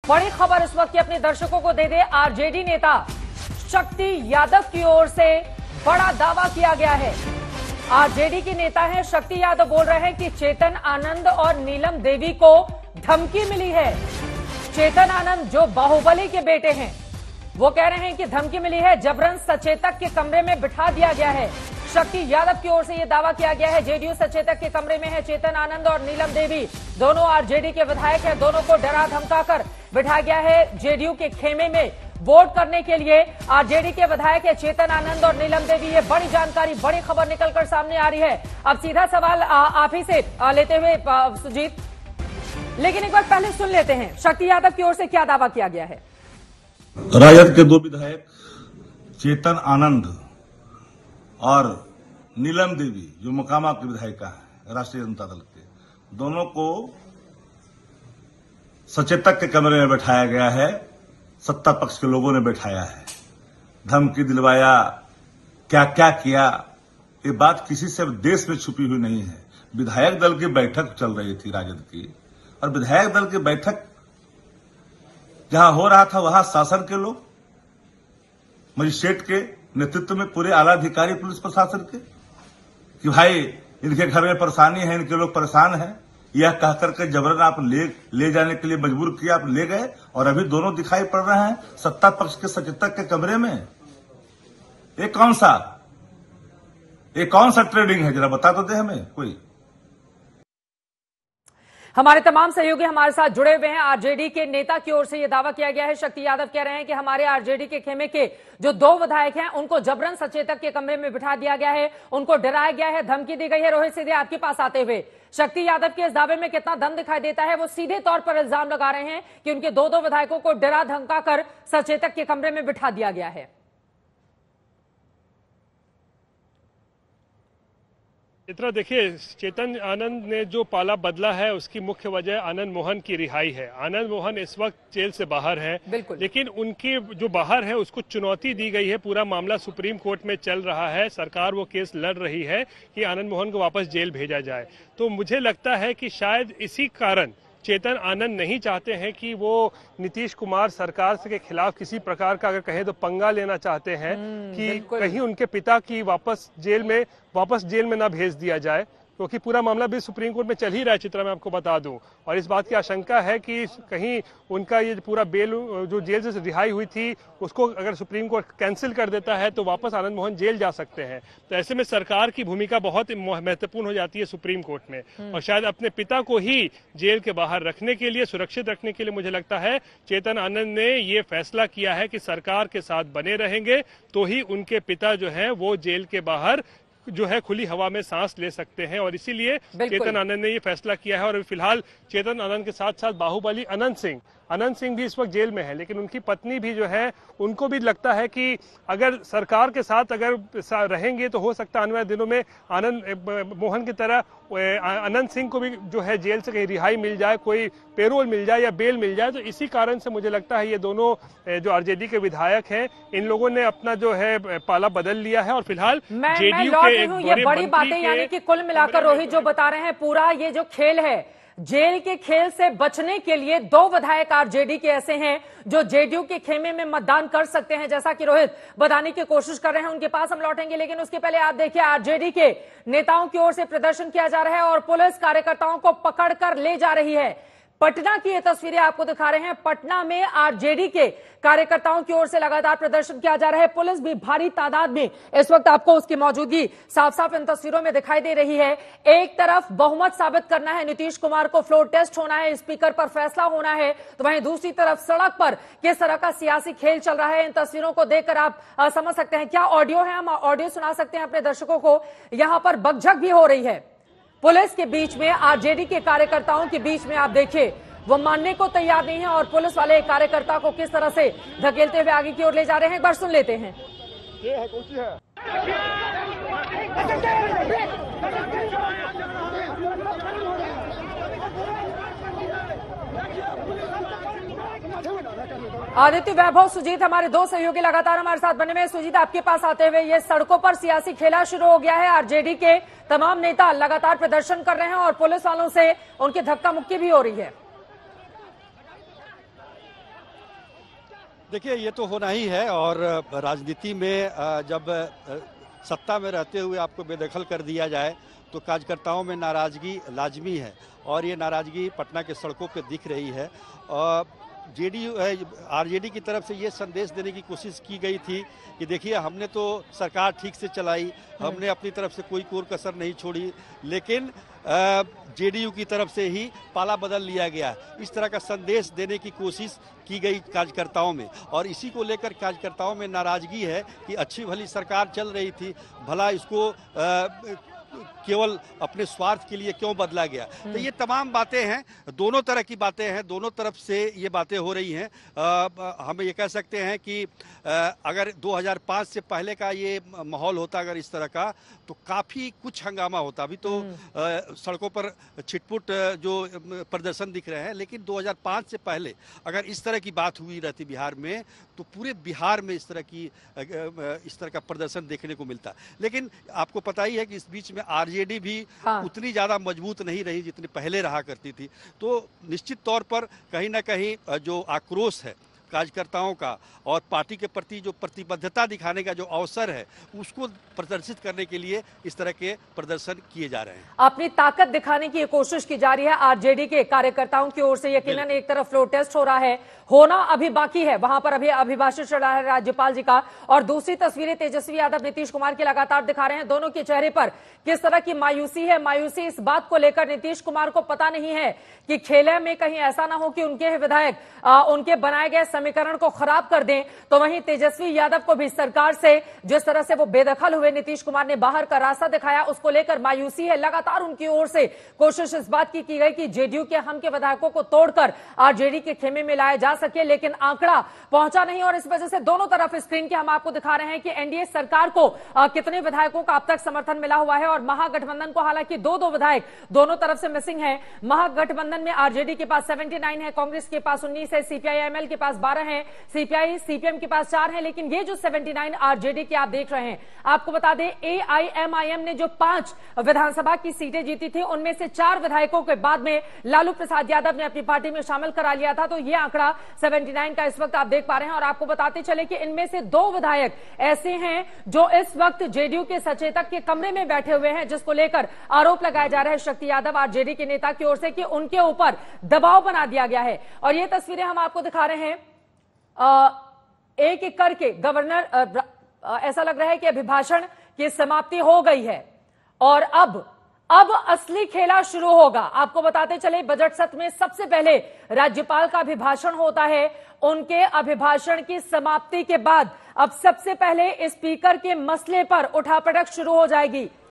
बड़ी खबर इस वक्त की अपने दर्शकों को दे दे। आरजेडी नेता शक्ति यादव की ओर से बड़ा दावा किया गया है। आरजेडी के नेता हैं शक्ति यादव, बोल रहे हैं कि चेतन आनंद और नीलम देवी को धमकी मिली है। चेतन आनंद जो बाहुबली के बेटे हैं, वो कह रहे हैं कि धमकी मिली है, जबरन सचेतक के कमरे में बिठा दिया गया है। शक्ति यादव की ओर से यह दावा किया गया है। जेडीयू सचेतक के कमरे में है चेतन आनंद और नीलम देवी, दोनों आरजेडी के विधायक हैं। दोनों को डरा धमकाकर बिठाया गया है जेडीयू के खेमे में वोट करने के लिए। आरजेडी के विधायक है चेतन आनंद और नीलम देवी। ये बड़ी जानकारी, बड़ी खबर निकलकर सामने आ रही है। अब सीधा सवाल आप ही से लेते हुए सुजीत, लेकिन एक बार पहले सुन लेते हैं शक्ति यादव की ओर से क्या दावा किया गया है। राजद के दो विधायक चेतन आनंद और नीलम देवी जो मोकामा की विधायिका है राष्ट्रीय जनता दल के, दोनों को सचेतक के कमरे में बैठाया गया है। सत्ता पक्ष के लोगों ने बैठाया है, धमकी दिलवाया, क्या क्या किया, ये बात किसी से देश में छुपी हुई नहीं है। विधायक दल की बैठक चल रही थी राजद की, और विधायक दल की बैठक जहां हो रहा था वहां शासन के लोग, मजिस्ट्रेट के नेतृत्व में पूरे आला अधिकारी पुलिस प्रशासन के, कि भाई इनके घर में परेशानी है, इनके लोग परेशान हैं, यह कहकर के जबरन आप ले जाने के लिए मजबूर किया, आप ले गए। और अभी दोनों दिखाई पड़ रहे हैं सत्ता पक्ष के सचेतक के कमरे में। ये कौन सा ट्रेडिंग है, जरा बता तो दे हमें कोई। हमारे तमाम सहयोगी हमारे साथ जुड़े हुए हैं। आरजेडी के नेता की ओर से यह दावा किया गया है। शक्ति यादव कह रहे हैं कि हमारे आरजेडी के खेमे के जो दो विधायक हैं, उनको जबरन सचेतक के कमरे में बिठा दिया गया है, उनको डराया गया है, धमकी दी गई है। रोहित, सीधे आपके पास आते हुए, शक्ति यादव के इस दावे में कितना दम दिखाई देता है? वो सीधे तौर पर इल्जाम लगा रहे हैं कि उनके दो विधायकों को डरा धमका कर सचेतक के कमरे में बिठा दिया गया है। चित्रा, देखिए, चेतन आनंद ने जो पाला बदला है उसकी मुख्य वजह आनंद मोहन की रिहाई है। आनंद मोहन इस वक्त जेल से बाहर है, लेकिन उनके जो बाहर है उसको चुनौती दी गई है। पूरा मामला सुप्रीम कोर्ट में चल रहा है, सरकार वो केस लड़ रही है कि आनंद मोहन को वापस जेल भेजा जाए। तो मुझे लगता है कि शायद इसी कारण चेतन आनंद नहीं चाहते हैं कि वो नीतीश कुमार सरकार के खिलाफ किसी प्रकार का, अगर कहे तो, पंगा लेना चाहते हैं कि कहीं उनके पिता की वापस जेल में ना भेज दिया जाए, क्योंकि पूरा मामला भी सुप्रीम कोर्ट में चल ही रहा है। चित्रा, मैं आपको बता दूं, और इस बात की आशंका है कि कहीं उनका ये पूरा बेल जो जेल से रिहाई हुई थी उसको अगर सुप्रीम कोर्ट कैंसिल कर देता है तो वापस आनंद मोहन जेल जा सकते हैं। तो ऐसे में सरकार की भूमिका बहुत महत्वपूर्ण हो जाती है सुप्रीम कोर्ट में, और शायद अपने पिता को ही जेल के बाहर रखने के लिए, सुरक्षित रखने के लिए, मुझे लगता है चेतन आनंद ने ये फैसला किया है कि सरकार के साथ बने रहेंगे तो ही उनके पिता जो है वो जेल के बाहर जो है खुली हवा में सांस ले सकते हैं। और इसीलिए चेतन आनंद ने ये फैसला किया है। और फिलहाल चेतन आनंद के साथ साथ बाहुबली अनंत सिंह भी इस वक्त जेल में है, लेकिन उनकी पत्नी भी जो है, उनको भी लगता है कि अगर सरकार के साथ अगर रहेंगे तो हो सकता है आने वाले दिनों में आनंद मोहन की तरह अनंत सिंह को भी जो है जेल से कहीं रिहाई मिल जाए, कोई पेरोल मिल जाए या बेल मिल जाए। तो इसी कारण से मुझे लगता है ये दोनों जो आरजेडी के विधायक हैं, इन लोगों ने अपना जो है पाला बदल लिया है। और फिलहाल जेडीयू के ये बड़ी बातें, यानी कि कुल मिलाकर रोहित जो बता रहे हैं, पूरा ये जो खेल है, जेल के खेल से बचने के लिए दो विधायक आरजेडी के ऐसे हैं जो जेडीयू के खेमे में मतदान कर सकते हैं, जैसा कि रोहित बताने की कोशिश कर रहे हैं। उनके पास हम लौटेंगे, लेकिन उसके पहले आप देखिए, आरजेडी के नेताओं की ओर से प्रदर्शन किया जा रहा है और पुलिस कार्यकर्ताओं को पकड़कर ले जा रही है। पटना की ये तस्वीरें आपको दिखा रहे हैं। पटना में आरजेडी के कार्यकर्ताओं की ओर से लगातार प्रदर्शन किया जा रहा है। पुलिस भी भारी तादाद में इस वक्त आपको उसकी मौजूदगी साफ साफ इन तस्वीरों में दिखाई दे रही है। एक तरफ बहुमत साबित करना है, नीतीश कुमार को फ्लोर टेस्ट होना है, स्पीकर पर फैसला होना है, तो वहीं दूसरी तरफ सड़क पर किस तरह का सियासी खेल चल रहा है, इन तस्वीरों को देखकर आप समझ सकते हैं। क्या ऑडियो है? हम ऑडियो सुना सकते हैं अपने दर्शकों को। यहां पर बकझक भी हो रही है पुलिस के बीच में, आरजेडी के कार्यकर्ताओं के बीच में। आप देखिए, वो मानने को तैयार नहीं है और पुलिस वाले कार्यकर्ता को किस तरह से धकेलते हुए आगे की ओर ले जा रहे हैं, एक बार सुन लेते हैं। ये है, कौन सी है? आदित्य, वैभव, सुजीत, हमारे दो सहयोगी लगातार हमारे साथ बने हुए हैं। सुजीत, आपके पास आते हुए, ये सड़कों पर सियासी खेला शुरू हो गया है। आरजेडी के तमाम नेता लगातार प्रदर्शन कर रहे हैं और पुलिस वालों से उनकी धक्का मुक्की भी हो रही है। देखिए, ये तो होना ही है और राजनीति में जब सत्ता में रहते हुए आपको बेदखल कर दिया जाए तो कार्यकर्ताओं में नाराजगी लाजमी है और ये नाराजगी पटना के सड़कों पे दिख रही है। जेडीयू आरजेडी की तरफ से ये संदेश देने की कोशिश की गई थी कि देखिए, हमने तो सरकार ठीक से चलाई, हमने अपनी तरफ से कोई कोर कसर नहीं छोड़ी, लेकिन जेडीयू की तरफ से ही पाला बदल लिया गया। इस तरह का संदेश देने की कोशिश की गई कार्यकर्ताओं में और इसी को लेकर कार्यकर्ताओं में नाराजगी है कि अच्छी भली सरकार चल रही थी, भला इसको केवल अपने स्वार्थ के लिए क्यों बदला गया। तो ये तमाम बातें हैं, दोनों तरह की बातें हैं, दोनों तरफ से ये बातें हो रही हैं। हम ये कह सकते हैं कि अगर 2005 से पहले का ये माहौल होता अगर इस तरह का, तो काफ़ी कुछ हंगामा होता। अभी तो सड़कों पर छिटपुट जो प्रदर्शन दिख रहे हैं, लेकिन 2005 से पहले अगर इस तरह की बात हुई रहती बिहार में तो पूरे बिहार में इस तरह का प्रदर्शन देखने को मिलता। लेकिन आपको पता ही है कि इस बीच में आरजेडी भी उतनी ज्यादा मजबूत नहीं रही जितनी पहले रहा करती थी। तो निश्चित तौर पर कहीं ना कहीं जो आक्रोश है कार्यकर्ताओं का और पार्टी के प्रति जो प्रतिबद्धता दिखाने का जो अवसर है, उसको प्रदर्शित करने के लिए इस तरह के प्रदर्शन किए जा रहे हैं। अपनी ताकत दिखाने की कोशिश की जा रही है आरजेडी के कार्यकर्ताओं की ओर से। यकीनन एक तरफ फ्लोर टेस्ट हो रहा है, होना अभी बाकी है, वहां पर अभी अभिभाषण चल रहा है राज्यपाल जी का, और दूसरी तस्वीरें तेजस्वी यादव नीतीश कुमार की लगातार दिखा रहे हैं। दोनों के चेहरे पर किस तरह की मायूसी है। मायूसी इस बात को लेकर नीतीश कुमार को पता नहीं है कि खेले में कहीं ऐसा ना हो कि उनके विधायक उनके बनाए गए समीकरण को खराब कर दें। तो वहीं तेजस्वी यादव को भी सरकार से जिस तरह से वो बेदखल हुए, नीतीश कुमार ने बाहर का रास्ता दिखाया, उसको लेकर मायूसी है। लगातार उनकी ओर से कोशिश इस बात की गई कि जेडीयू के हम के विधायकों को तोड़कर आरजेडी के खेमे में लाया जा सके, लेकिन आंकड़ा पहुंचा नहीं। और इस वजह से दोनों तरफ स्क्रीन के हम आपको दिखा रहे हैं कि एनडीए सरकार को कितने विधायकों का अब तक समर्थन मिला हुआ है और महागठबंधन को हालांकि दो विधायक दोनों तरफ से मिसिंग है। महागठबंधन में आरजेडी के पास 79 है, कांग्रेस के पास 19 है, सीपीआई-एमएल के पास 12 है, सीपीआई सीपीएम के पास 4 है। लेकिन ये जो 79 आरजेडी के आप देख रहे हैं, आपको बता दें एआईएमआईएम ने जो 5 विधानसभा की सीटें जीती थी, उनमें से 4 विधायकों के बाद में लालू प्रसाद यादव ने अपनी पार्टी में शामिल करा लिया था। तो ये आंकड़ा 79 का इस वक्त आप देख पा रहे हैं। और आपको बताते चले कि इनमें से 2 विधायक ऐसे हैं जो इस वक्त जेडीयू के सचेतक के कमरे में बैठे हुए हैं, जिसको लेकर आरोप लगाया जा रहा है शक्ति यादव आरजेडी के नेता की ओर से कि उनके ऊपर दबाव बना दिया गया है। और ये तस्वीरें हम आपको दिखा रहे हैं। एक एक करके गवर्नर, ऐसा लग रहा है कि अभिभाषण की समाप्ति हो गई है और अब असली खेला शुरू होगा। आपको बताते चले, बजट सत्र में सबसे पहले राज्यपाल का अभिभाषण होता है। उनके अभिभाषण की समाप्ति के बाद अब सबसे पहले स्पीकर के मसले पर उठापटक शुरू हो जाएगी।